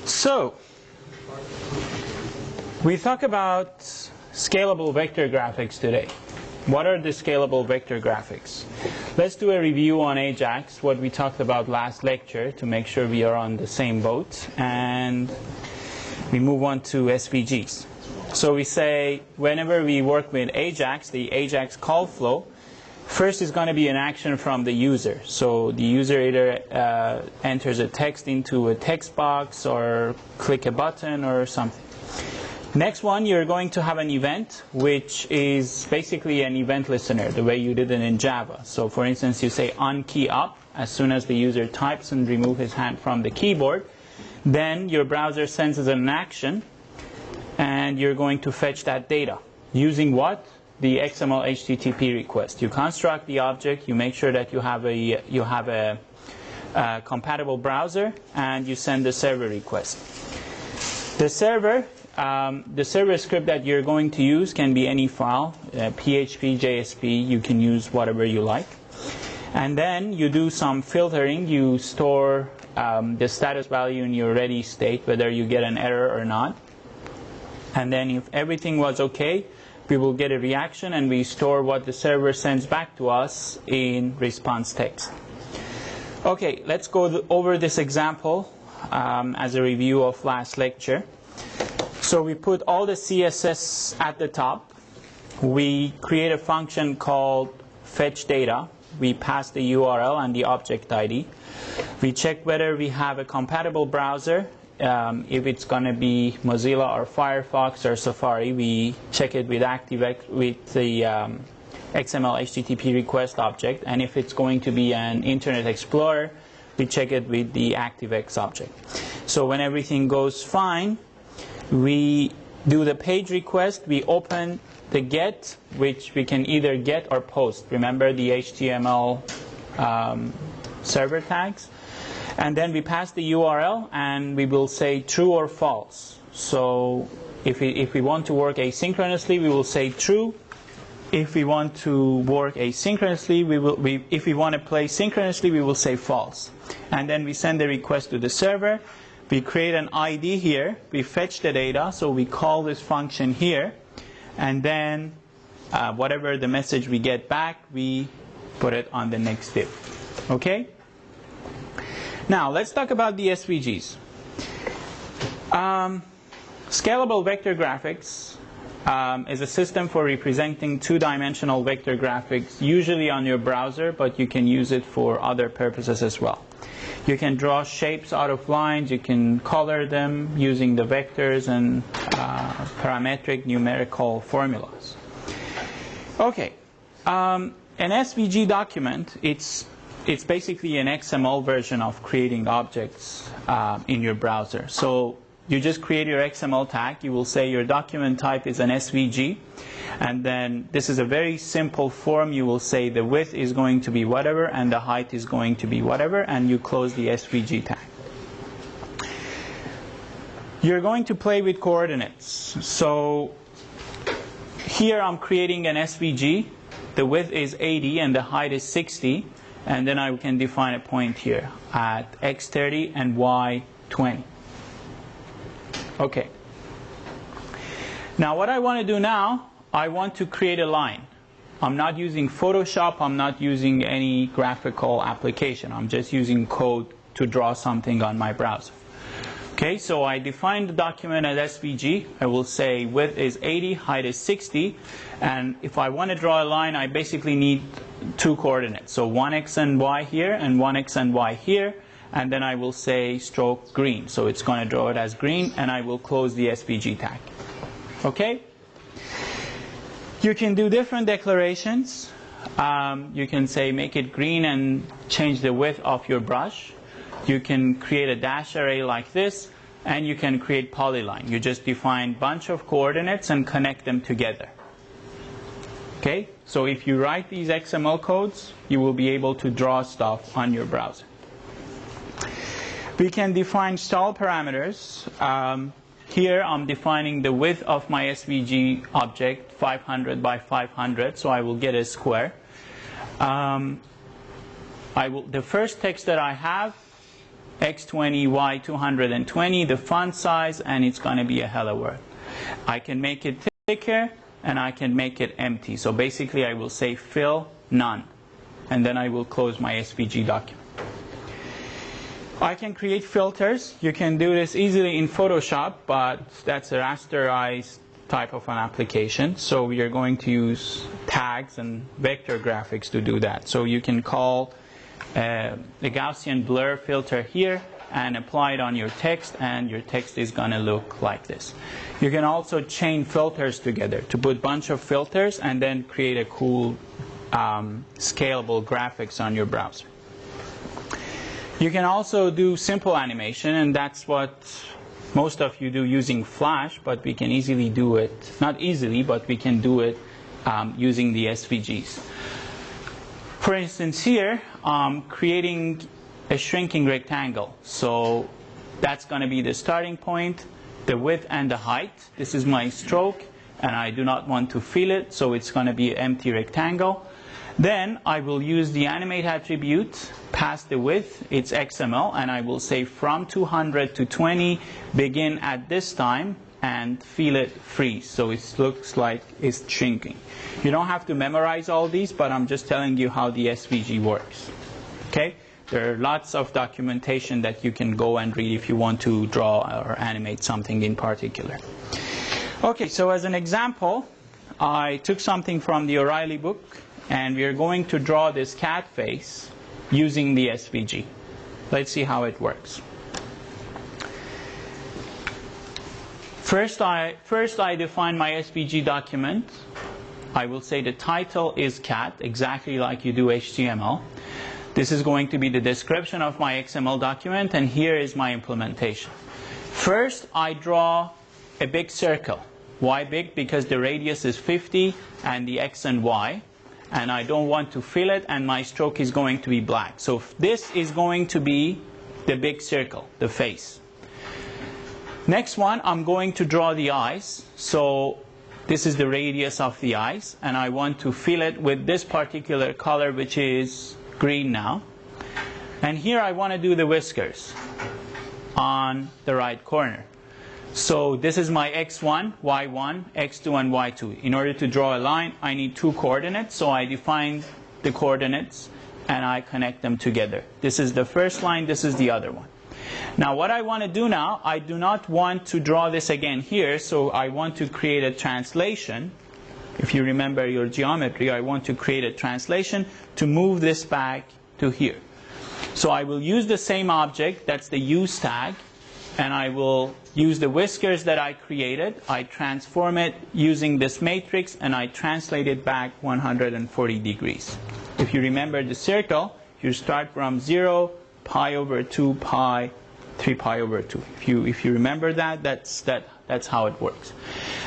So, we talk about scalable vector graphics today. What are the scalable vector graphics? Let's do a review on Ajax, what we talked about last lecture, to make sure we are on the same boat, and we move on to SVGs. So we say whenever we work with Ajax, the Ajax call flow, first is going to be an action from the user. So the user either enters a text into a text box or click a button or something. Next one, you're going to have an event, which is basically an event listener, the way you did it in Java. So for instance, you say on key up as soon as the user types and remove his hand from the keyboard. Then your browser sends us an action, and you're going to fetch that data. Using what? The XML HTTP request. You construct the object, you make sure that you have a compatible browser, and you send the server request. The server script that you're going to use can be any file, PHP, JSP, you can use whatever you like. And then you do some filtering, you store the status value in your ready state, whether you get an error or not. And then if everything was okay, we will get a reaction, and we store what the server sends back to us in response text. Okay, let's go over this example as a review of last lecture. So we put all the CSS at the top. We create a function called fetch data. We pass the URL and the object ID. We check whether we have a compatible browser. If it's going to be Mozilla or Firefox or Safari, we check it with ActiveX with the XML HTTP request object. And if it's going to be an Internet Explorer, we check it with the ActiveX object. So when everything goes fine, we do the page request. We open the get, which we can either get or post. Remember the HTML server tags? And then we pass the URL, and we will say true or false. So if we want to work asynchronously, we will say true. If we want to work asynchronously, if we want to play synchronously, we will say false. And then we send the request to the server. We create an ID here. We fetch the data. So we call this function here. And then whatever the message we get back, we put it on the next div. Okay? Now, let's talk about the SVGs. Scalable vector graphics is a system for representing two-dimensional vector graphics, usually on your browser, but you can use it for other purposes as well. You can draw shapes out of lines. You can color them using the vectors and parametric numerical formulas. Okay. An SVG document, it's basically an XML version of creating objects in your browser. So you just create your XML tag. You will say your document type is an SVG. And then this is a very simple form. You will say the width is going to be whatever, and the height is going to be whatever, and you close the SVG tag. You're going to play with coordinates. So here I'm creating an SVG. The width is 80 and the height is 60. And then I can define a point here at x30 and y20. Okay. Now what I want to do now, I want to create a line. I'm not using Photoshop. I'm not using any graphical application. I'm just using code to draw something on my browser. Okay, so I define the document as SVG. I will say width is 80, height is 60. And if I want to draw a line, I basically need two coordinates. So 1x and y here, and 1x and y here. And then I will say stroke green. So it's going to draw it as green, and I will close the SVG tag. Okay? You can do different declarations. You can say make it green and change the width of your brush. You can create a dash array like this, and you can create polyline. You just define a bunch of coordinates and connect them together. Okay? So if you write these XML codes, you will be able to draw stuff on your browser. We can define style parameters. Here I'm defining the width of my SVG object, 500 by 500, so I will get a square. The first text that I have X20, Y220, the font size, and it's going to be a hello world. I can make it thicker, and I can make it empty. So basically, I will say fill none, and then I will close my SVG document. I can create filters. You can do this easily in Photoshop, but that's a rasterized type of an application. So we are going to use tags and vector graphics to do that. So you can call the Gaussian blur filter here and apply it on your text, and your text is going to look like this. You can also chain filters together to put a bunch of filters and then create a cool scalable graphics on your browser. You can also do simple animation, and that's what most of you do using Flash, but we can easily do it, not easily, but we can do it using the SVGs. For instance, here, creating a shrinking rectangle. So that's going to be the starting point, the width and the height. This is my stroke, and I do not want to fill it, so it's going to be an empty rectangle. Then I will use the animate attribute, pass the width, it's XML, and I will say from 200 to 20, begin at this time, and feel it freeze. So it looks like it's shrinking. You don't have to memorize all these, but I'm just telling you how the SVG works. Okay? There are lots of documentation that you can go and read if you want to draw or animate something in particular. Okay, so as an example, I took something from the O'Reilly book, and we are going to draw this cat face using the SVG. Let's see how it works. First I define my SVG document. I will say the title is cat, exactly like you do HTML. This is going to be the description of my XML document, and here is my implementation. First, I draw a big circle. Why big? Because the radius is 50 and the X and Y. And I don't want to fill it, and my stroke is going to be black. So this is going to be the big circle, the face. Next one, I'm going to draw the eyes. So this is the radius of the eyes, and I want to fill it with this particular color, which is green now. And here I want to do the whiskers on the right corner. So this is my x1, y1, x2, and y2. In order to draw a line, I need two coordinates. So I define the coordinates, and I connect them together. This is the first line. This is the other one. Now, what I want to do now, I do not want to draw this again here. So I want to create a translation. If you remember your geometry, I want to create a translation to move this back to here. So I will use the same object. That's the use tag. And I will use the whiskers that I created. I transform it using this matrix, and I translate it back 140 degrees. If you remember the circle, you start from 0, pi over 2, pi, 3 pi over 2. If you remember that, that's how it works.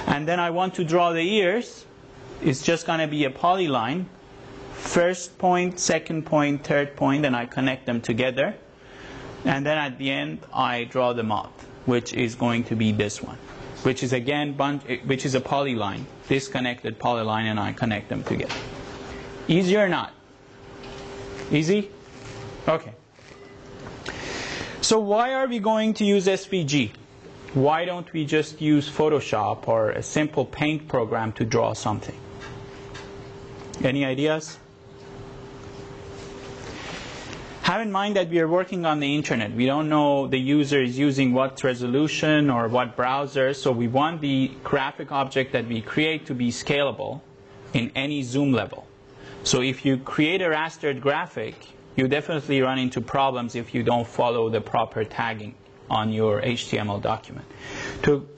And then I want to draw the ears. It's just going to be a polyline. First point, second point, third point, and I connect them together. And then at the end, I draw the mouth, which is going to be this one, which is again which is a polyline, disconnected polyline, and I connect them together. Easy or not? Easy? Okay. So why are we going to use SVG? Why don't we just use Photoshop or a simple paint program to draw something? Any ideas? Have in mind that we are working on the internet. We don't know the user is using what resolution or what browser, so we want the graphic object that we create to be scalable in any zoom level. So if you create a rastered graphic, you definitely run into problems if you don't follow the proper tagging on your HTML document.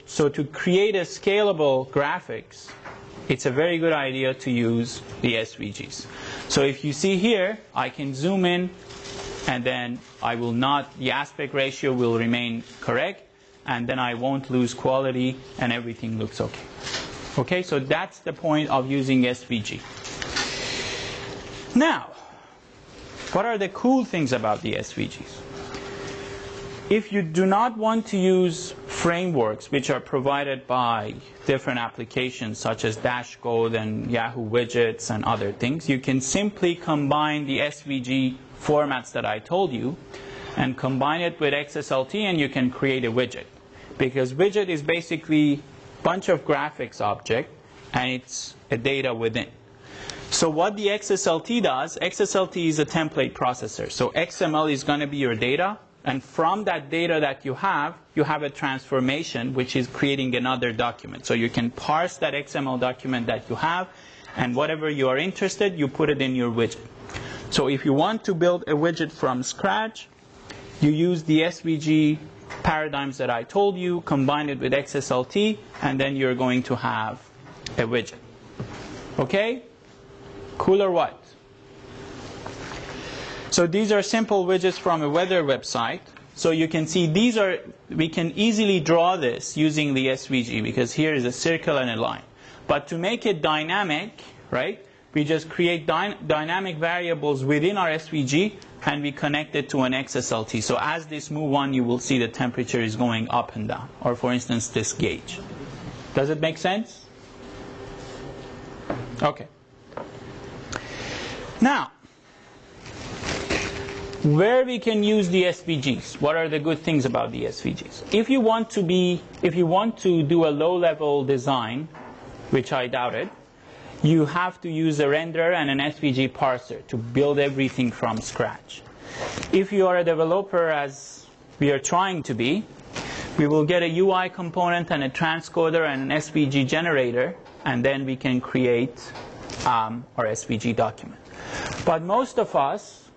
So to create a scalable graphics, it's a very good idea to use the SVGs. So if you see here, I can zoom in, and then the aspect ratio will remain correct, and then I won't lose quality, and everything looks okay. Okay, so that's the point of using SVG. Now, what are the cool things about the SVGs? If you do not want to use frameworks which are provided by different applications such as Dash Code and Yahoo Widgets and other things, you can simply combine the SVG formats that I told you and combine it with XSLT, and you can create a widget. Because widget is basically a bunch of graphics object, and it's a data within. So what the XSLT does, XSLT is a template processor. So XML is going to be your data, and from that data that you have a transformation, which is creating another document. So you can parse that XML document that you have, and whatever you are interested, you put it in your widget. So if you want to build a widget from scratch, you use the SVG paradigms that I told you, combine it with XSLT, and then you're going to have a widget. Okay? Cool or what? So these are simple widgets from a weather website. So you can see we can easily draw this using the SVG, because here is a circle and a line. But to make it dynamic, right, we just create dynamic variables within our SVG, and we connect it to an XSLT. So as this move on, you will see the temperature is going up and down. Or for instance, this gauge. Does it make sense? Okay. Now, where we can use the SVGs. What are the good things about the SVGs? If you want to do a low-level design, which I doubted, you have to use a renderer and an SVG parser to build everything from scratch. If you are a developer, as we are trying to be, we will get a UI component and a transcoder and an SVG generator, and then we can create our SVG document. But most of us,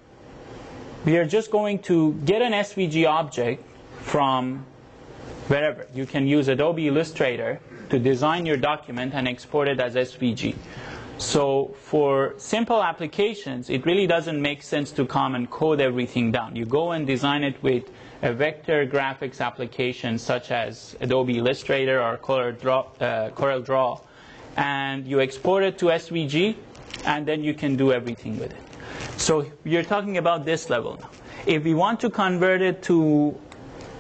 we are just going to get an SVG object from wherever. You can use Adobe Illustrator to design your document and export it as SVG. So for simple applications, it really doesn't make sense to come and code everything down. You go and design it with a vector graphics application such as Adobe Illustrator or CorelDRAW, and you export it to SVG, and then you can do everything with it. So you're talking about this level now. If we want to convert it to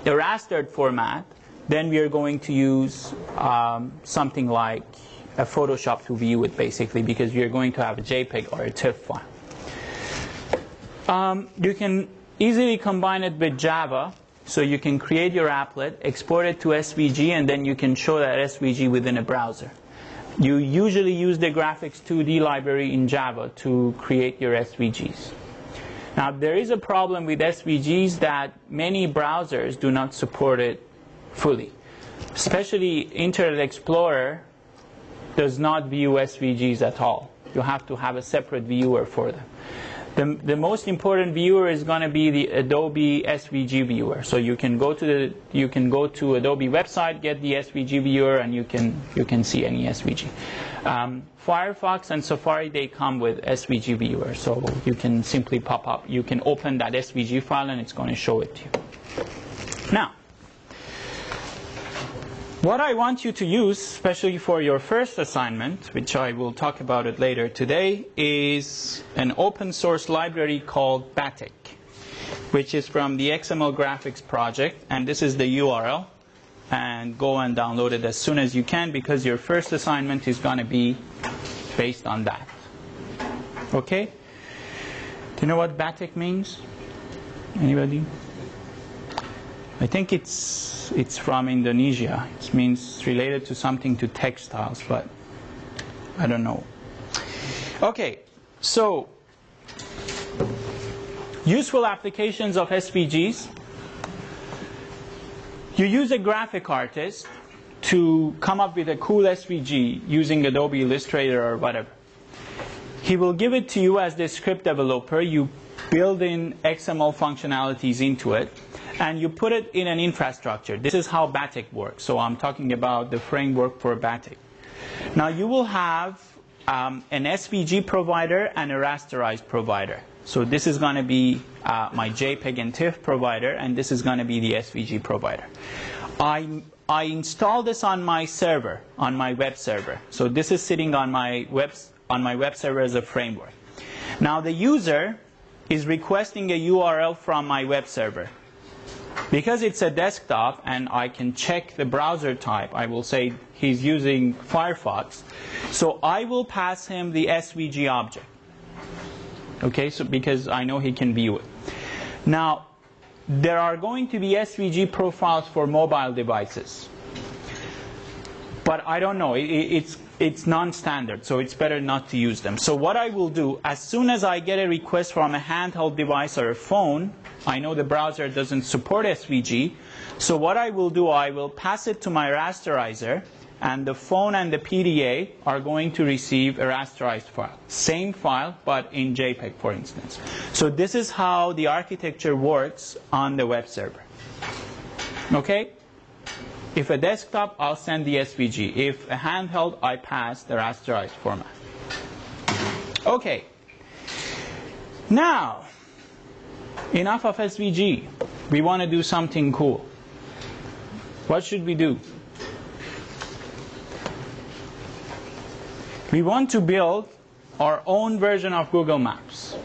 a rastered format, then we are going to use something like a Photoshop to view it, basically, because we are going to have a JPEG or a TIFF file. You can easily combine it with Java. So you can create your applet, export it to SVG, and then you can show that SVG within a browser. You usually use the graphics 2D library in Java to create your SVGs. Now, there is a problem with SVGs that many browsers do not support it fully. Especially Internet Explorer does not view SVGs at all. You have to have a separate viewer for them. The most important viewer is going to be the Adobe SVG viewer. So you can go to Adobe website, get the SVG viewer, and you can see any SVG. Firefox and Safari, they come with SVG viewer, so you can simply pop up. You can open that SVG file, and it's going to show it to you. Now, what I want you to use, especially for your first assignment, which I will talk about it later today, is an open source library called Batik, which is from the XML Graphics project. And this is the URL. And go and download it as soon as you can, because your first assignment is going to be based on that. Okay? Do you know what Batik means? Anybody? I think it's from Indonesia. It means related to something to textiles, but I don't know. Okay, so useful applications of SVGs. You use a graphic artist to come up with a cool SVG using Adobe Illustrator or whatever. He will give it to you as the script developer. You build in XML functionalities into it, and you put it in an infrastructure. This is how Batik works. So I'm talking about the framework for Batik. Now you will have an SVG provider and a rasterized provider. So this is going to be my JPEG and TIFF provider, and this is going to be the SVG provider. I install this on my server, on my web server. So this is sitting on my web server as a framework. Now the user is requesting a URL from my web server. Because it's a desktop and I can check the browser type, I will say he's using Firefox. So I will pass him the SVG object. Okay, so because I know he can view it. Now, there are going to be SVG profiles for mobile devices. But I don't know, it's non-standard, so it's better not to use them. So what I will do, as soon as I get a request from a handheld device or a phone, I know the browser doesn't support SVG, so what I will do, I will pass it to my rasterizer, and the phone and the PDA are going to receive a rasterized file. Same file, but in JPEG, for instance. So this is how the architecture works on the web server. Okay? If a desktop, I'll send the SVG. If a handheld, I pass the rasterized format. Okay. Now, enough of SVG. We want to do something cool. What should we do? We want to build our own version of Google Maps.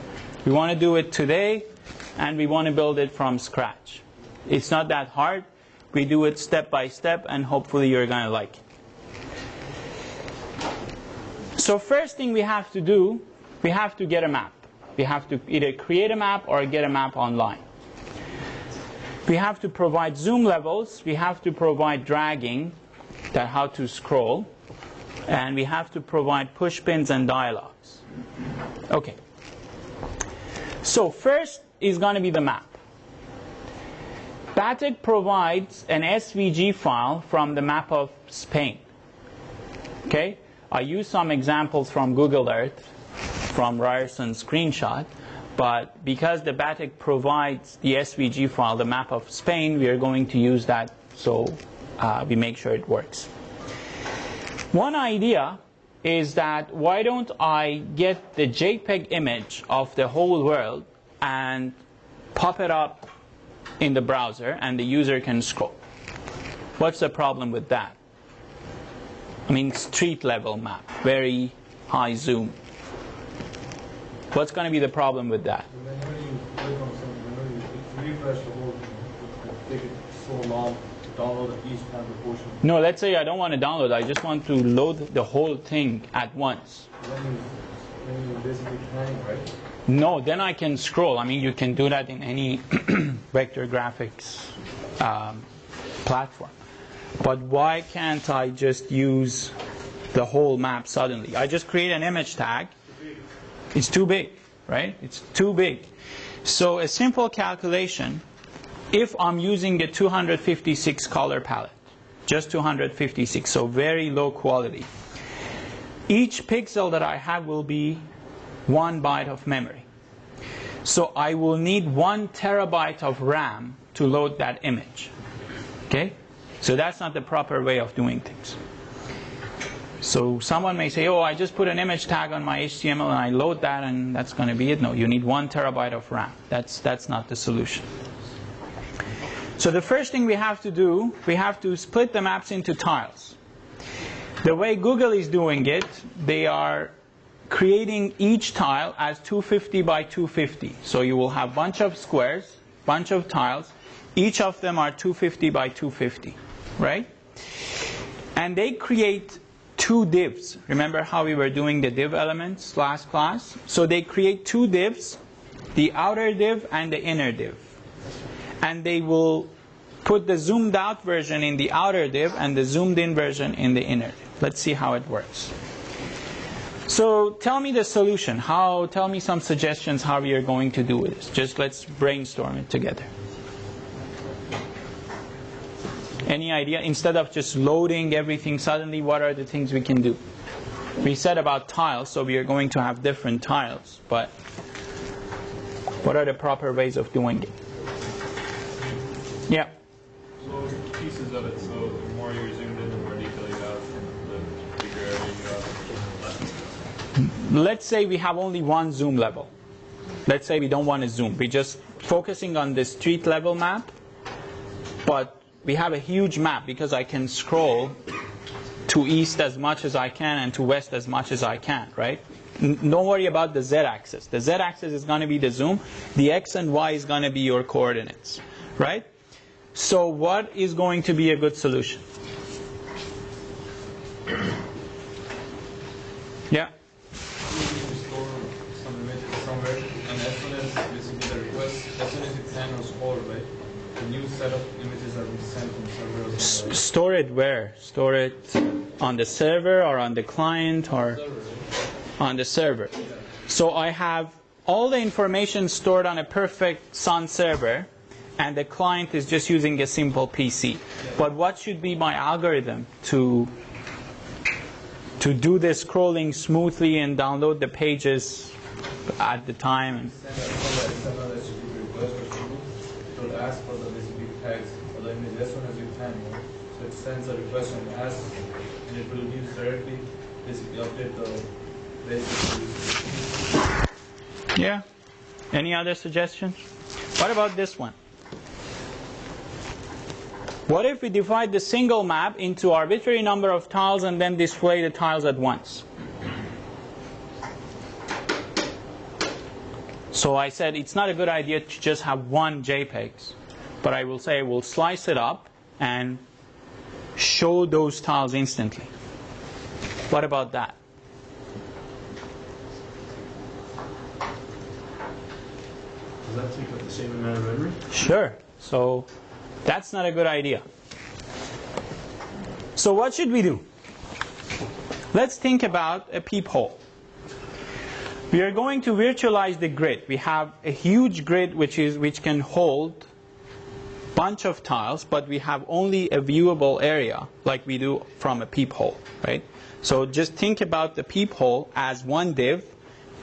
We want to do it today, and we want to build it from scratch. It's not that hard. We do it step by step, and hopefully you're going to like it. So first thing we have to do, we have to get a map. We have to either create a map or get a map online. We have to provide zoom levels. We have to provide dragging, that how to scroll. And we have to provide push pins and dialogues. Okay. So first is going to be the map. Batik provides an SVG file from the map of Spain. Okay? I use some examples from Google Earth, from Ryerson's screenshot, but because the Batik provides the SVG file, the map of Spain, we are going to use that so we make sure it works. One idea is that why don't I get the JPEG image of the whole world and pop it up in the browser and the user can scroll. What's the problem with that? I mean, street level map, very high zoom. What's going to be the problem with that? Whenever you click on something, whenever you refresh the whole thing, it takes so long to download each kind of portion. No, let's say I don't want to download, I just want to load the whole thing at once. Then you're basically planning, right? No, then I can scroll. I mean, you can do that in any vector graphics platform. But why can't I just use the whole map suddenly? I just create an image tag. It's too big, right? It's too big. So a simple calculation, if I'm using the 256 color palette, just 256, so very low quality, each pixel that I have will be 1 byte of memory. So I will need 1 terabyte of RAM to load that image. Okay? So that's not the proper way of doing things. So someone may say, oh, I just put an image tag on my HTML and I load that and that's going to be it. No, you need 1 terabyte of RAM. That's not the solution. So the first thing we have to do, we have to split the maps into tiles. The way Google is doing it, they are creating each tile as 250 by 250. So you will have a bunch of squares, bunch of tiles. Each of them are 250 by 250, right? And they create 2 divs. Remember how we were doing the div elements last class? So they create 2 divs, the outer div and the inner div. And they will put the zoomed out version in the outer div and the zoomed in version in the inner div. Let's see how it works. So tell me the solution. Tell me some suggestions how we are going to do this. Just let's brainstorm it together. Any idea? Instead of just loading everything suddenly, what are the things we can do? We said about tiles, so we are going to have different tiles. But what are the proper ways of doing it? Yeah. So pieces of it, so the more you're zoomed in, the more detail you have, the bigger area you have, less. Let's say we have only 1 zoom level. Let's say we don't want to zoom. We're just focusing on the street level map, but we have a huge map because I can scroll to east as much as I can and to west as much as I can, right? Don't worry about the z-axis. The z-axis is going to be the zoom. The x and y is going to be your coordinates, right? So what is going to be a good solution? Yeah? You store some images somewhere, and as soon as basically the request, as soon as you can, it's all, right? Store it where? Store it on the server or on the client or on the server. So I have all the information stored on a perfect Sun server, and the client is just using a simple PC. But what should be my algorithm to do this scrolling smoothly and download the pages at the time? And Send a HTTP request or something. It will ask for the basically tags or the image as soon as you can. So it sends a request and asks, and it will use directly basically update the basic. yeah. Any other suggestions? What about this one? What if we divide the single map into arbitrary number of tiles and then display the tiles at once? So I said it's not a good idea to just have one JPEG, but I will say we'll slice it up and show those tiles instantly. What about that? Does that take up the same amount of memory? Sure. So that's not a good idea. So what should we do? Let's think about a peephole. We are going to virtualize the grid. We have a huge grid which can hold a bunch of tiles, but we have only a viewable area like we do from a peephole, right? So just think about the peephole as one div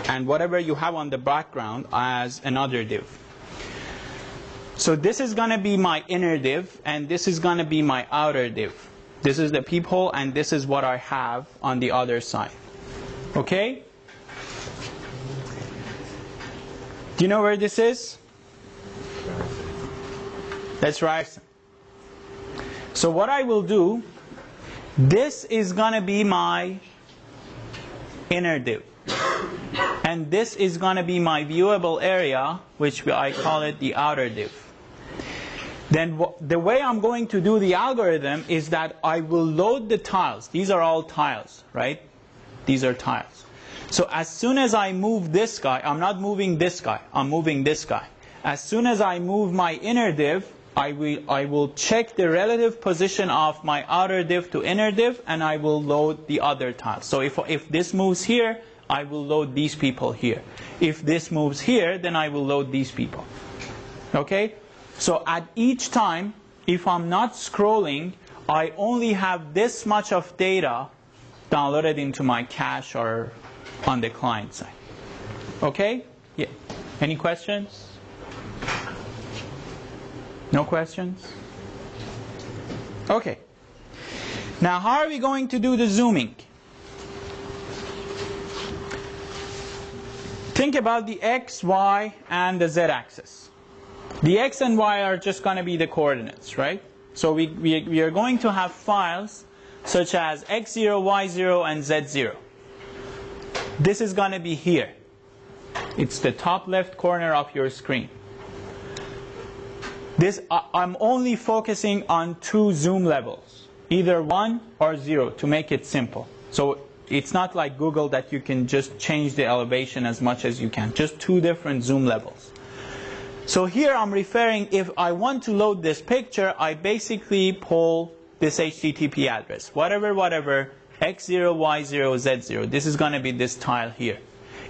and whatever you have on the background as another div. So this is going to be my inner div, and this is going to be my outer div. This is the peephole, and this is what I have on the other side. Okay? Do you know where this is? That's Ryecaster. So what I will do, this is going to be my inner div. And this is going to be my viewable area, which I call it the outer div. Then the way I'm going to do the algorithm is that I will load the tiles. These are all tiles, right? These are tiles. So as soon as I move this guy, I'm not moving this guy, I'm moving this guy. As soon as I move my inner div, I will check the relative position of my outer div to inner div, and I will load the other tiles. So if this moves here, I will load these people here. If this moves here, then I will load these people. Okay? So at each time, if I'm not scrolling, I only have this much of data downloaded into my cache or on the client side. Okay? Yeah. Any questions? No questions? Okay. Now, how are we going to do the zooming? Think about the x, y, and the z axis. The x and y are just going to be the coordinates, right? So we are going to have files such as x0, y0, and z0. This is going to be here. It's the top left corner of your screen. I'm only focusing on two zoom levels, either 1 or 0, to make it simple. So it's not like Google that you can just change the elevation as much as you can. Just two different zoom levels. So here I'm referring, if I want to load this picture, I basically pull this HTTP address. Whatever, x0, y0, z0. This is going to be this tile here.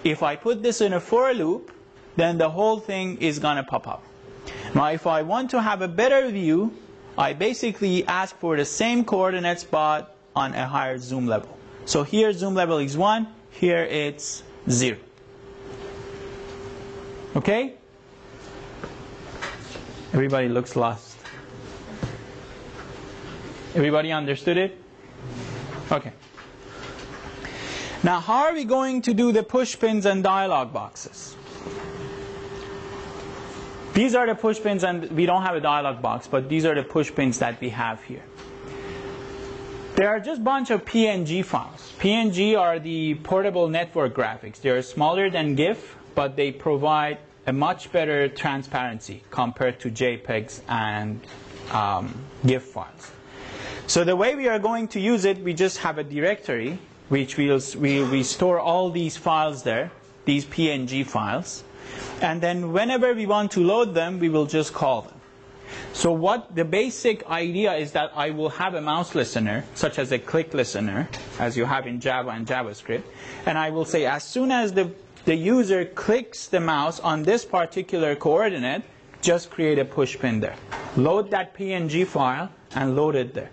If I put this in a for loop, then the whole thing is going to pop up. Now if I want to have a better view, I basically ask for the same coordinates but on a higher zoom level. So here zoom level is 1, here it's 0. Okay? Everybody looks lost. Everybody understood it? Okay. Now how are we going to do the push pins and dialog boxes? These are the push pins, and we don't have a dialog box, but these are the push pins that we have here. They are just a bunch of PNG files. PNG are the portable network graphics. They are smaller than GIF, but they provide a much better transparency compared to JPEGs and GIF files. So the way we are going to use it, we just have a directory which we store all these files there, these PNG files. And then whenever we want to load them, we will just call them. So what the basic idea is that I will have a mouse listener, such as a click listener, as you have in Java and JavaScript, and I will say as soon as the user clicks the mouse on this particular coordinate, just create a push pin there. Load that PNG file and load it there.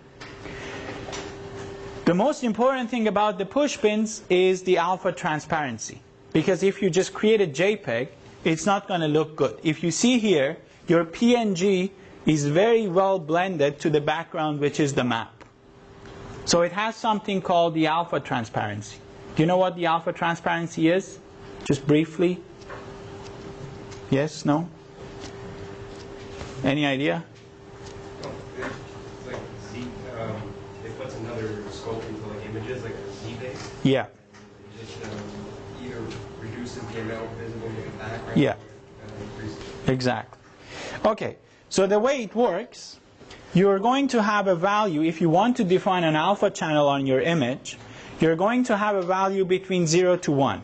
The most important thing about the push pins is the alpha transparency. Because if you just create a JPEG, it's not going to look good. If you see here, your PNG is very well blended to the background, which is the map. So it has something called the alpha transparency. Do you know what the alpha transparency is? Just briefly. Yes? No? Any idea? It's like Z, it puts another scope into like images, like a Z-base. Yeah. It just either reduces the amount visible in the background. Yeah. Or increases. Exactly. Okay. So the way it works, you're going to have a value. If you want to define an alpha channel on your image, you're going to have a value between 0 to 1.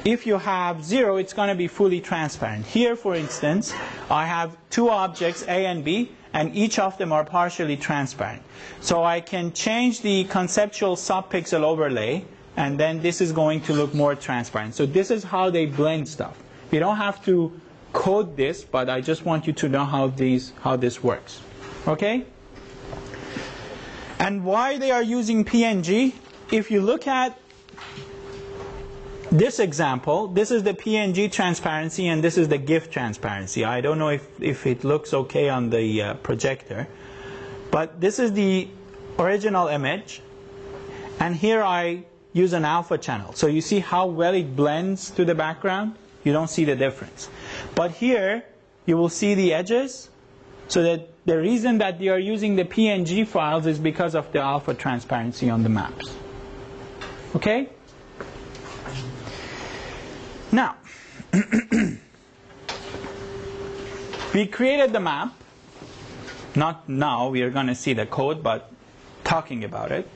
If you have 0, it's going to be fully transparent. Here, for instance, I have two objects, A and B, and each of them are partially transparent. So I can change the conceptual subpixel overlay, and then this is going to look more transparent. So this is how they blend stuff. You don't have to code this, but I just want you to know how this works. Okay? And why they are using PNG? If you look at this example, this is the PNG transparency and this is the GIF transparency. I don't know if it looks okay on the projector. But this is the original image. And here I use an alpha channel. So you see how well it blends to the background? You don't see the difference. But here you will see the edges. So that the reason that they are using the PNG files is because of the alpha transparency on the maps. Okay? Now, we created the map. Not now, we are going to see the code, but talking about it.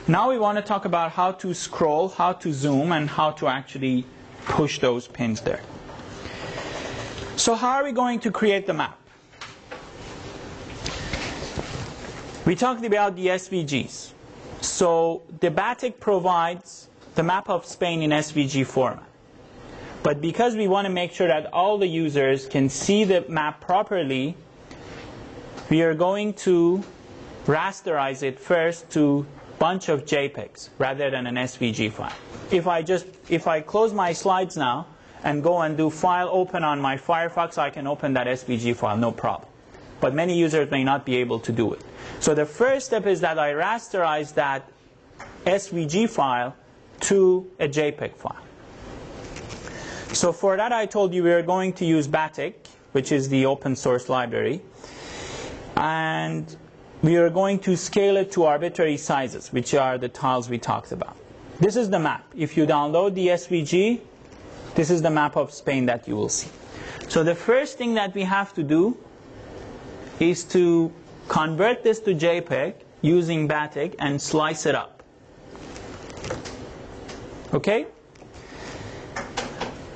Now we want to talk about how to scroll, how to zoom, and how to actually push those pins there. So how are we going to create the map? We talked about the SVGs. So the BATIC provides the map of Spain in SVG format. But because we want to make sure that all the users can see the map properly, we are going to rasterize it first to a bunch of JPEGs rather than an SVG file. If I close my slides now and go and do file open on my Firefox, I can open that SVG file, no problem. But many users may not be able to do it. So the first step is that I rasterize that SVG file to a JPEG file. So for that, I told you we are going to use BATIC, which is the open source library. And we are going to scale it to arbitrary sizes, which are the tiles we talked about. This is the map. If you download the SVG, this is the map of Spain that you will see. So the first thing that we have to do is to convert this to JPEG using BATIC and slice it up. Okay?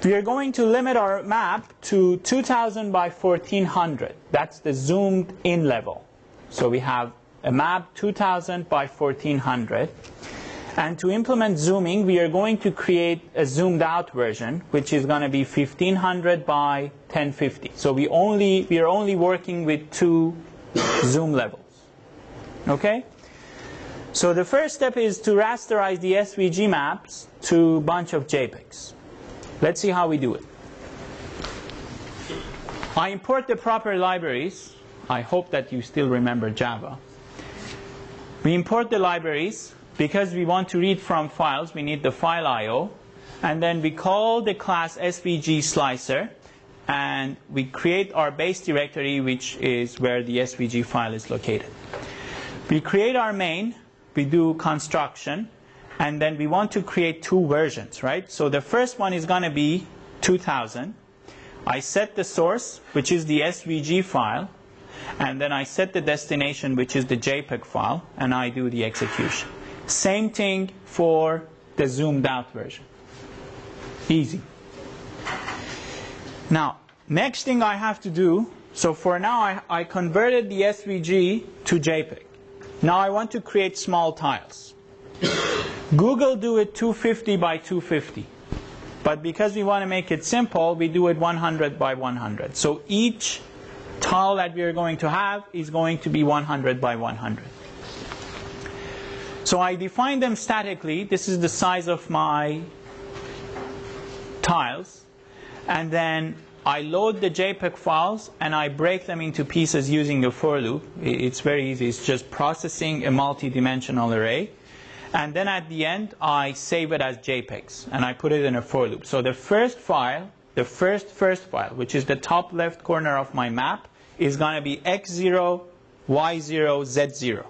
We are going to limit our map to 2000 by 1400. That's the zoomed in level. So we have a map 2000 by 1400. And to implement zooming, we are going to create a zoomed out version, which is going to be 1500 by 1050. So we are only working with two zoom levels. Okay? So the first step is to rasterize the SVG maps to a bunch of JPEGs. Let's see how we do it. I import the proper libraries. I hope that you still remember Java. We import the libraries. Because we want to read from files, we need the file IO. And then we call the class SVG slicer. And we create our base directory, which is where the SVG file is located. We create our main. We do construction. And then we want to create two versions, right? So the first one is going to be 2000. I set the source, which is the SVG file. And then I set the destination, which is the JPEG file. And I do the execution. Same thing for the zoomed out version. Easy. Now, next thing I have to do So for now, I converted the SVG to JPEG. Now I want to create small tiles. Google do it 250 by 250. But because we want to make it simple, we do it 100 by 100. So each tile that we are going to have is going to be 100 by 100. So I define them statically. This is the size of my tiles. And then I load the JPEG files and I break them into pieces using the for loop. It's very easy. It's just processing a multi-dimensional array. And then at the end, I save it as JPEGs and I put it in a for loop. So the first file, the first file, which is the top left corner of my map, is going to be x0, y0, z0.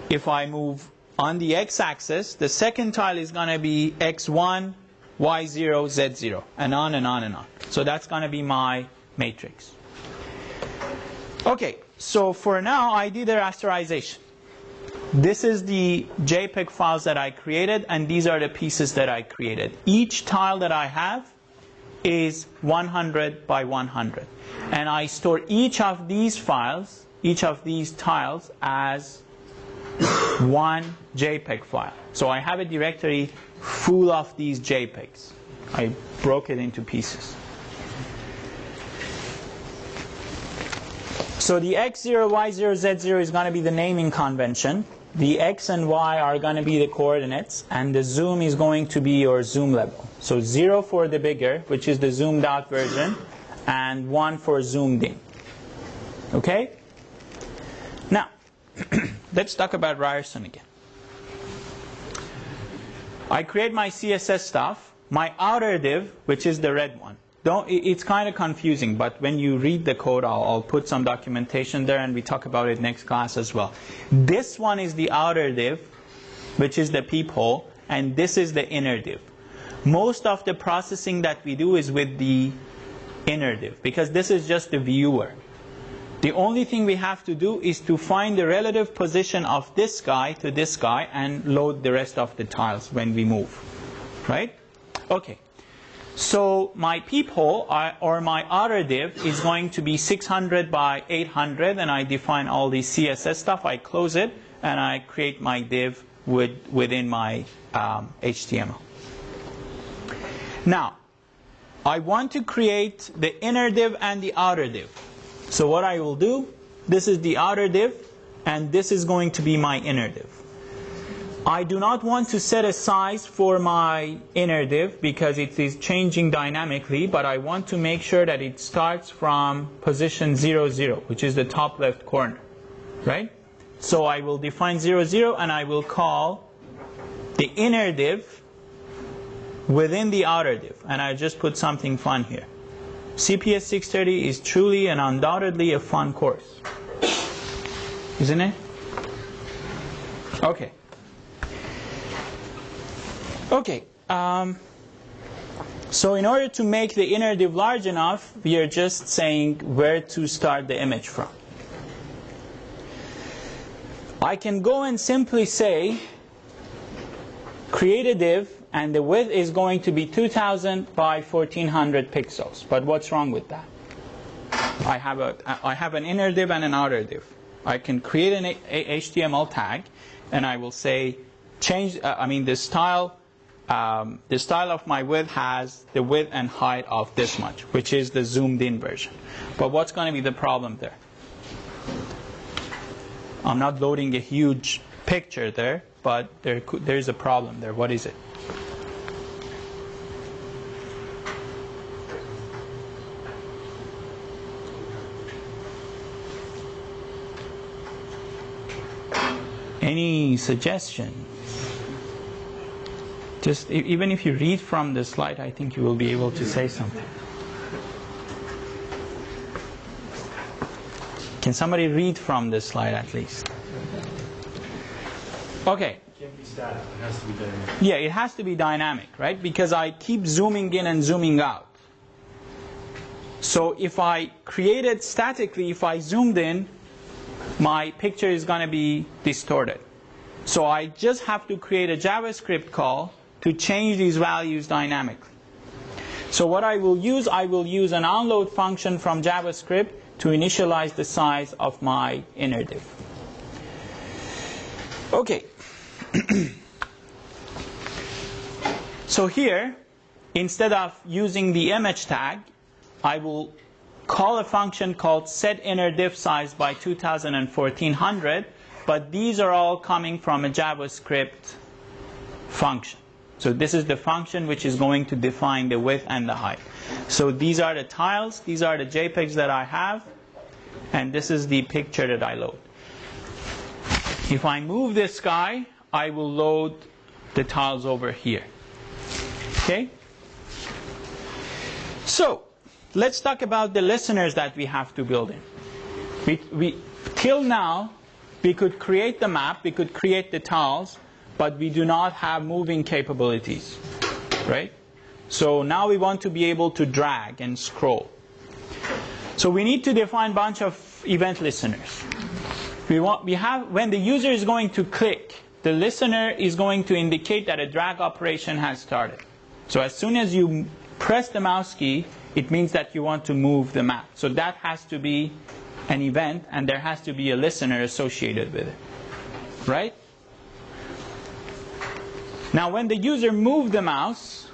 If I move on the x-axis, the second tile is going to be x1, y0, z0, and on and on and on. So that's going to be my matrix. Okay, so for now, I did a rasterization. This is the JPEG files that I created, and these are the pieces that I created. Each tile that I have is 100 by 100. And I store each of these files, each of these tiles, as one JPEG file. So I have a directory full of these JPEGs. I broke it into pieces. So the x0, y0, z0 is going to be the naming convention. The x and y are going to be the coordinates, and the zoom is going to be your zoom level. So 0 for the bigger, which is the zoomed out version, and 1 for zoomed in. Okay? Now, let's talk about Ryerson again. I create my CSS stuff. My outer div, which is the red one. It's kind of confusing, but when you read the code, I'll put some documentation there, and we talk about it next class as well. This one is the outer div, which is the peephole, and this is the inner div. Most of the processing that we do is with the inner div, because this is just the viewer. The only thing we have to do is to find the relative position of this guy to this guy and load the rest of the tiles when we move. Right? Okay. So my peephole, or my outer div, is going to be 600 by 800, and I define all the CSS stuff. I close it, and I create my div within my HTML. Now, I want to create the inner div and the outer div. So what I will do, this is the outer div, and this is going to be my inner div. I do not want to set a size for my inner div because it is changing dynamically, but I want to make sure that it starts from position 0, 0, which is the top left corner. Right? So I will define 0, 0, and I will call the inner div within the outer div. And I just put something fun here. CPS 630 is truly and undoubtedly a fun course. Isn't it? Okay. Okay. So in order to make the inner div large enough, we are just saying where to start the image from. I can go and simply say, create a div, and the width is going to be 2000 by 1400 pixels. But what's wrong with that? I have an inner div and an outer div. I can create an HTML tag, and I will say, the style of my width has the width and height of this much, which is the zoomed in version. But what's going to be the problem there? I'm not loading a huge picture there, but there's a problem there. What is it? Any suggestion? Just even if you read from the slide, I think you will be able to say something. Can somebody read from the slide at least? Okay. It can't be static. It has to be dynamic. Yeah, it has to be dynamic, right? Because I keep zooming in and zooming out. So if I create it statically, if I zoomed in, my picture is going to be distorted. So I just have to create a JavaScript call to change these values dynamically. So what I will use an onload function from JavaScript to initialize the size of my inner div. Okay. So here, instead of using the image tag, I will call a function called setInnerDivSize by 2000 and 1400, but these are all coming from a JavaScript function. So this is the function which is going to define the width and the height. So these are the tiles, these are the JPEGs that I have, and this is the picture that I load. If I move this guy, I will load the tiles over here. Okay? So, let's talk about the listeners that we have to build in. Till now, we could create the map, we could create the tiles, but we do not have moving capabilities, right? So now we want to be able to drag and scroll. So we need to define a bunch of event listeners. When the user is going to click, the listener is going to indicate that a drag operation has started. So as soon as you press the mouse key, it means that you want to move the map. So that has to be an event, and there has to be a listener associated with it, right? Now when the user moves the mouse,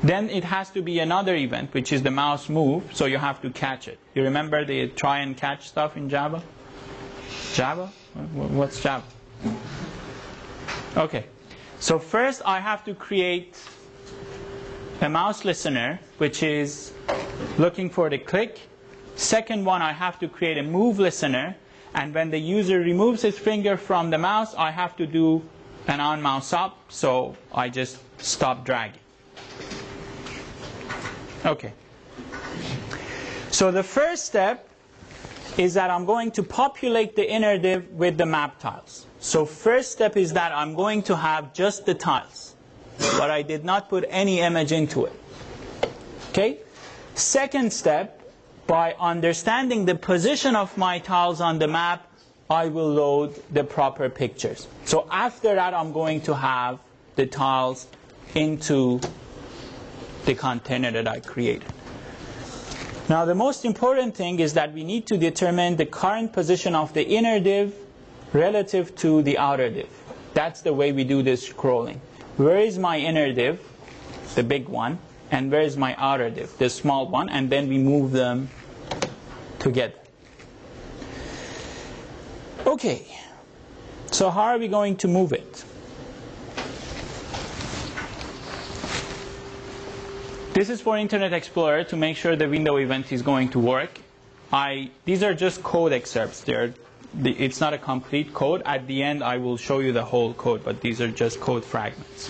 then it has to be another event, which is the mouse move, so you have to catch it. You remember the try and catch stuff in Java? Java? What's Java? Okay. So first I have to create a mouse listener, which is looking for the click. Second one, I have to create a move listener, and when the user removes his finger from the mouse, I have to do an on mouse up, so I just stop dragging. Okay. So the first step is that I'm going to populate the inner div with the map tiles. So first step is that I'm going to have just the tiles, but I did not put any image into it. Okay? Second step, by understanding the position of my tiles on the map, I will load the proper pictures. So after that, I'm going to have the tiles into the container that I created. Now the most important thing is that we need to determine the current position of the inner div relative to the outer div. That's the way we do this scrolling. Where is my inner div, the big one, and where is my outer div, the small one, and then we move them together. Okay, so how are we going to move it? This is for Internet Explorer to make sure the window event is going to work. These are just code excerpts. It's not a complete code. At the end, I will show you the whole code, but these are just code fragments.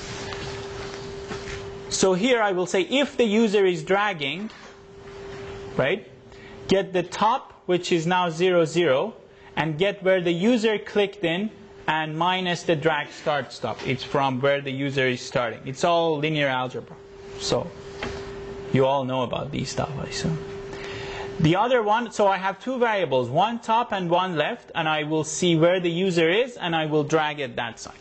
So here I will say if the user is dragging, right, get the top, which is now 0, 0, and get where the user clicked in and minus the drag start stop. It's from where the user is starting. It's all linear algebra. So you all know about these stuff, I assume. The other one, so I have two variables, one top and one left, and I will see where the user is and I will drag it that side.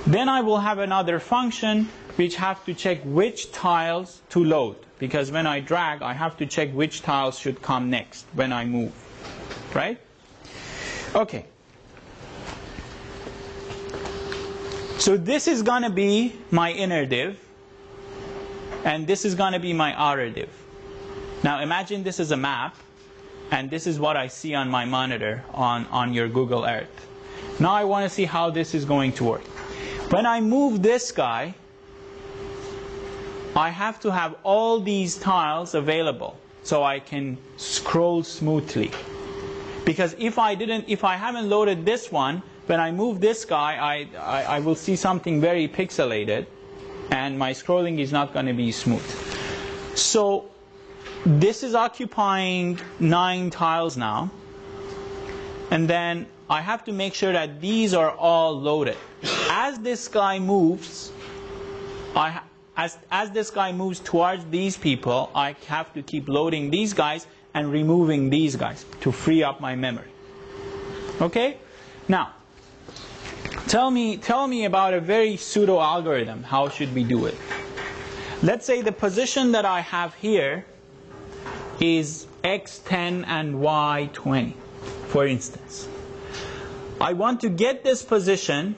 Then I will have another function which have to check which tiles to load, because when I drag I have to check which tiles should come next when I move, right? Okay. So this is going to be my inner div, and this is going to be my outer div. Now imagine this is a map, and this is what I see on my monitor on your Google Earth. Now I want to see how this is going to work. When I move this guy, I have to have all these tiles available so I can scroll smoothly. Because if I haven't loaded this one, when I move this guy, I will see something very pixelated, and my scrolling is not going to be smooth. So this is occupying 9 tiles now, and then I have to make sure that these are all loaded. As this guy moves, as this guy moves towards these people, I have to keep loading these guys and removing these guys to free up my memory. Okay? Now, tell me about a very pseudo algorithm. How should we do it? Let's say the position that I have here is x10 and y20, for instance. I want to get this position,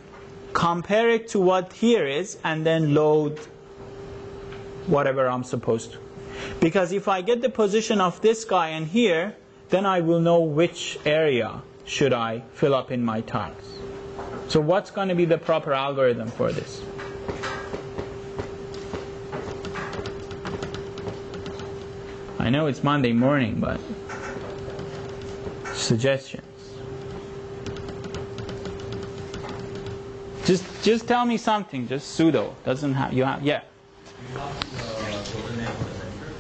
compare it to what here is, and then load whatever I'm supposed to. Because if I get the position of this guy and here, then I will know which area should I fill up in my tiles. So what's going to be the proper algorithm for this? I know it's Monday morning, but suggestions. Just tell me something. Just pseudo. Doesn't have you have yeah. You have the coordinate for the center.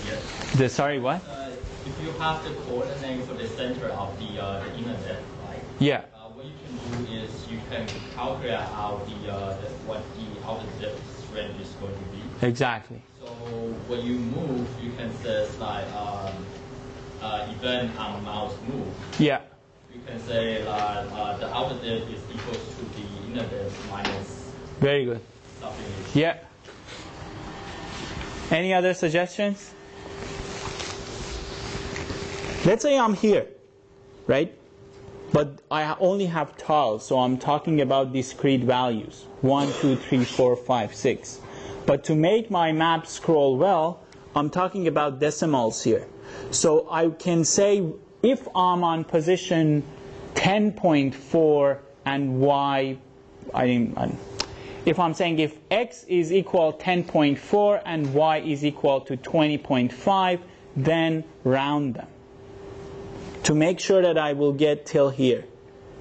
Yes. The sorry what? If you have the coordinate for the center of the inner depth, right? Yeah. What you can do is you can calculate out what the outer depth range is going to be. Exactly. So when you move, you can say like event on mouse move. Yeah. You can say the outer depth is equal to the inner depth minus Very good. something. Yeah. Any other suggestions? Let's say I'm here, right? But I only have tiles, so I'm talking about discrete values. 1, 2, 3, 4, 5, 6. But to make my map scroll well, I'm talking about decimals here. So I can say if I'm on position 10.4 and y, if I'm saying if x is equal 10.4 and y is equal to 20.5, then round them to make sure that I will get till here.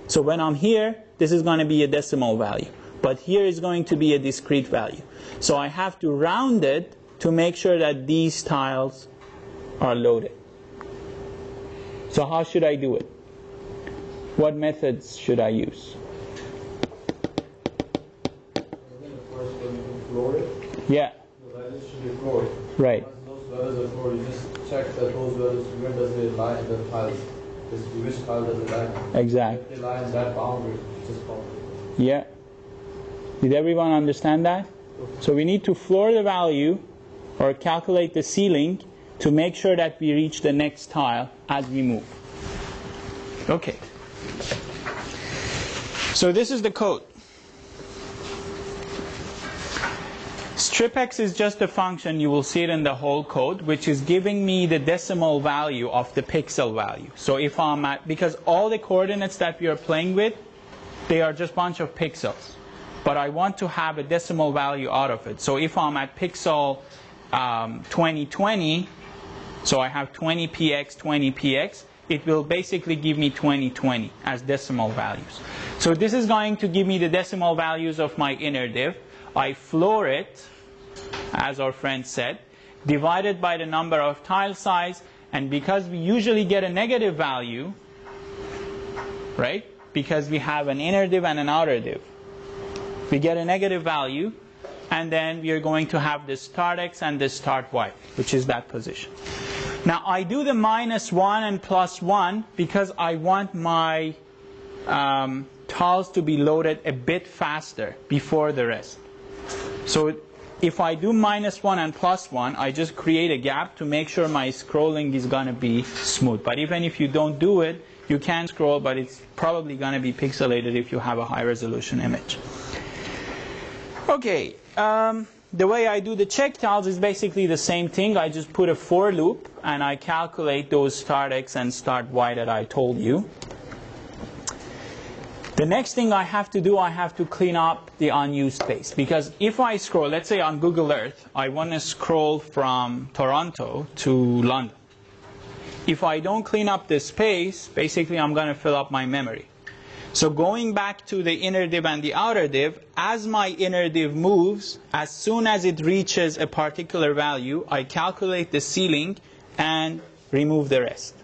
So when I'm here, this is going to be a decimal value. But here is going to be a discrete value. So I have to round it to make sure that these tiles are loaded. So how should I do it? What methods should I use? First, when you floor it, Yeah. the values should be floored. Right. Once those values are floored, you just check that those values, where does they lie in the tiles? Which tile does it lie in? Exactly. If they lie in that boundary, just follow it. Yeah. Did everyone understand that? So we need to floor the value or calculate the ceiling to make sure that we reach the next tile as we move. Okay. So this is the code. Strip_x is just a function, you will see it in the whole code, which is giving me the decimal value of the pixel value. So if I'm at, because all the coordinates that we are playing with, they are just a bunch of pixels. But I want to have a decimal value out of it. So if I'm at pixel 2020, so I have 20px, 20px, it will basically give me 2020 as decimal values. So this is going to give me the decimal values of my inner div. I floor it, as our friend said, divided by the number of tile size, and because we usually get a negative value, right? Because we have an inner div and an outer div. We get a negative value, and then we are going to have the start x and the start y, which is that position. Now I do the -1 and +1 because I want my tiles to be loaded a bit faster before the rest. So if I do -1 and +1, I just create a gap to make sure my scrolling is going to be smooth. But even if you don't do it, you can scroll, but it's probably going to be pixelated if you have a high resolution image. Okay, the way I do the check tiles is basically the same thing. I just put a for loop and I calculate those start x and start y that I told you. The next thing I have to do, I have to clean up the unused space. Because if I scroll, let's say on Google Earth, I want to scroll from Toronto to London. If I don't clean up the space, basically I'm going to fill up my memory. So going back to the inner div and the outer div, as my inner div moves, as soon as it reaches a particular value, I calculate the ceiling and remove the rest.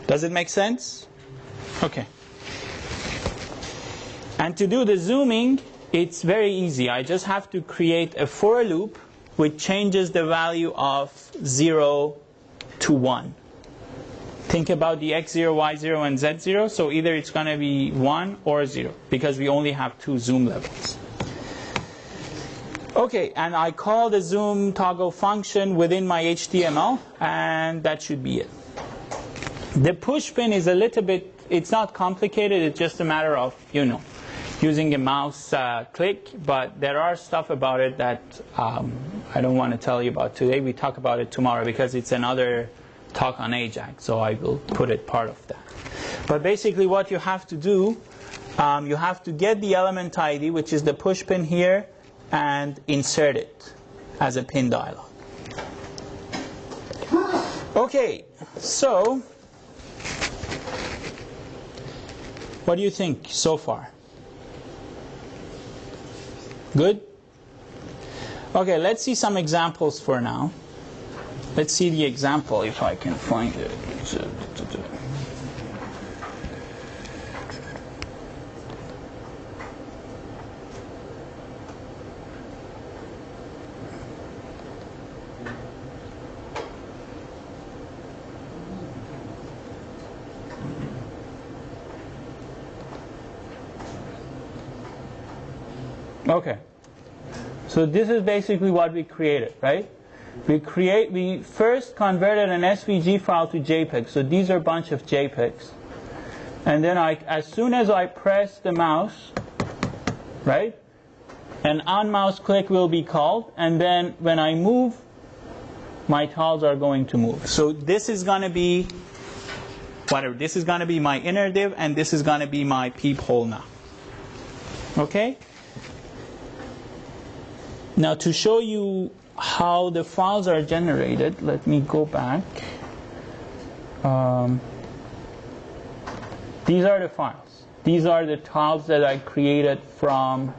Does it make sense? Okay. And to do the zooming, it's very easy. I just have to create a for loop which changes the value of 0 to 1. Think about the x0, y0, and z0. So either it's going to be 1 or 0 because we only have 2 zoom levels. Okay, and I call the zoom toggle function within my HTML, and that should be it. The push pin is a little bit, it's not complicated, it's just a matter of, you know, using a mouse click, but there are stuff about it that I don't want to tell you about today. We talk about it tomorrow because it's another talk on Ajax, so I will put it part of that. But basically what you have to do, you have to get the element ID, which is the push pin here, and insert it as a pin dialog. Okay, so what do you think so far? Good? Okay, let's see some examples for now. Let's see the example if I can find it. Okay, so this is basically what we created, right? We first converted an SVG file to JPEG. So these are a bunch of JPEGs. And then as soon as I press the mouse, right, an on mouse click will be called. And then when I move, my tiles are going to move. So this is going to be whatever. This is going to be my inner div, and this is going to be my peephole now. Okay? Now to show you how the files are generated, let me go back. These are the files. These are the tiles that I created from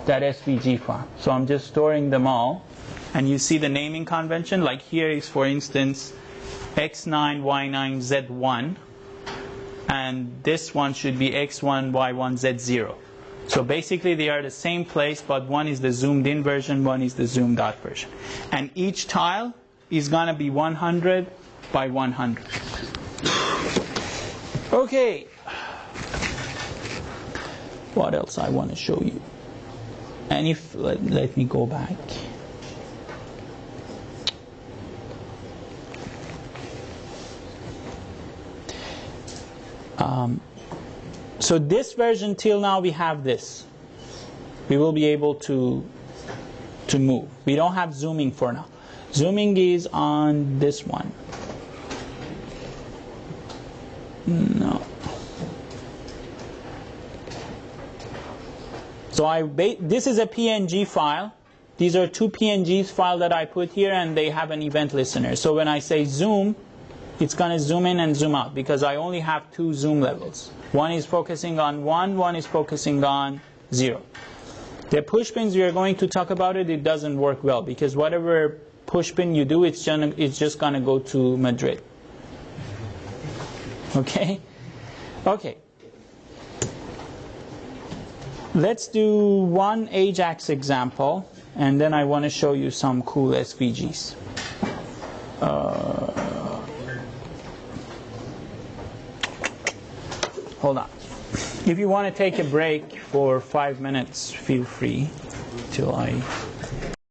that SVG file. So I'm just storing them all. And you see the naming convention. Like here is, for instance, X9, Y9, Z1. And this one should be X1, Y1, Z0. So basically they are the same place, but one is the zoomed in version, one is the zoomed out version. And each tile is going to be 100 by 100. Okay. What else I want to show you? And if, let me go back. So this version, till now we have this. We will be able to move. We don't have zooming for now. Zooming is on this one. No. So this is a PNG file. These are two PNGs file that I put here, and they have an event listener. So when I say zoom, it's going to zoom in and zoom out because I only have two zoom levels. One is focusing on 1, one is focusing on 0. The push pins, we are going to talk about it. It doesn't work well because whatever push pin you do, it's just going to go to Madrid. Okay? Okay. Let's do one Ajax example, and then I want to show you some cool SVGs. Hold on. If you want to take a break for 5 minutes, feel free till I